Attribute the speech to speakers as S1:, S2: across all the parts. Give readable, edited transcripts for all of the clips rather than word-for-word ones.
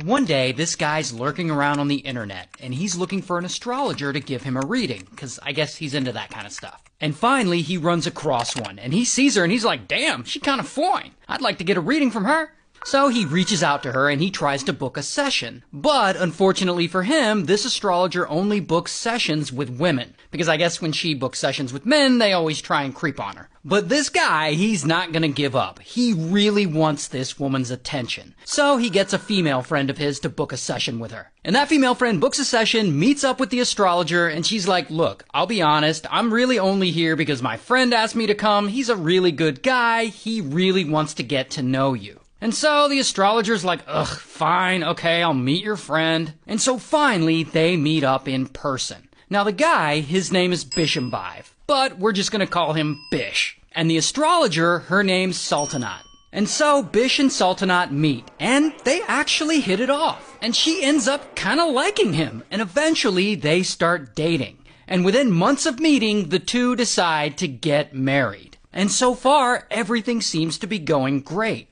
S1: One day, this guy's lurking around on the internet, and he's looking for an astrologer to give him a reading, because I guess he's into that kind of stuff. And finally, he runs across one, and he sees her, and he's like, damn, she kind of fine. I'd like to get a reading from her. So he reaches out to her and he tries to book a session. But unfortunately for him, this astrologer only books sessions with women. Because I guess when she books sessions with men, they always try and creep on her. But this guy, he's not gonna give up. He really wants this woman's attention. So he gets a female friend of his to book a session with her. And that female friend books a session, meets up with the astrologer, and she's like, look, I'll be honest, I'm really only here because my friend asked me to come. He's a really good guy. He really wants to get to know you. And so the astrologer's like, ugh, fine, okay, I'll meet your friend. And so finally, they meet up in person. Now the guy, his name is Bishambhai, but we're just gonna call him Bish. And the astrologer, her name's Sultanat. And so Bish and Sultanat meet, and they actually hit it off. And she ends up kinda liking him, and eventually they start dating. And within months of meeting, the two decide to get married. And so far, everything seems to be going great.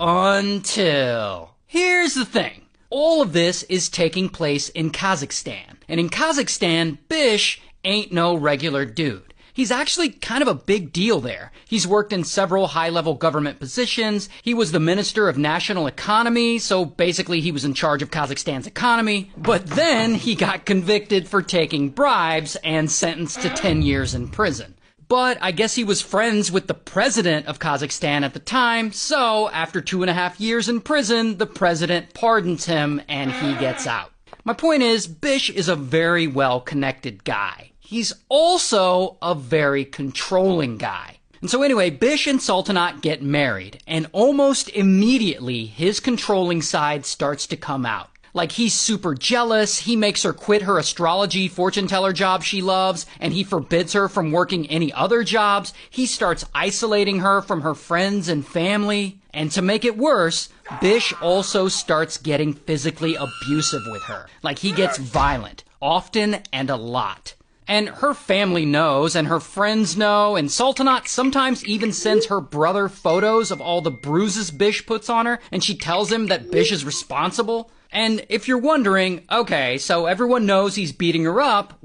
S1: Until... Here's the thing. All of this is taking place in Kazakhstan. And in Kazakhstan, Bish ain't no regular dude. He's actually kind of a big deal there. He's worked in several high-level government positions. He was the Minister of National Economy, so basically he was in charge of Kazakhstan's economy. But then he got convicted for taking bribes and sentenced to 10 years in prison. But I guess he was friends with the president of Kazakhstan at the time, so after 2.5 years in prison, the president pardons him and he gets out. My point is, Bish is a very well-connected guy. He's also a very controlling guy. And so anyway, Bish and Sultanat get married, and almost immediately his controlling side starts to come out. Like, he's super jealous, he makes her quit her astrology fortune teller job she loves, and he forbids her from working any other jobs. He starts isolating her from her friends and family. And to make it worse, Bish also starts getting physically abusive with her. Like, he gets violent, often and a lot. And her family knows, and her friends know, and Sultanat sometimes even sends her brother photos of all the bruises Bish puts on her, and she tells him that Bish is responsible. And if you're wondering, okay, so everyone knows he's beating her up,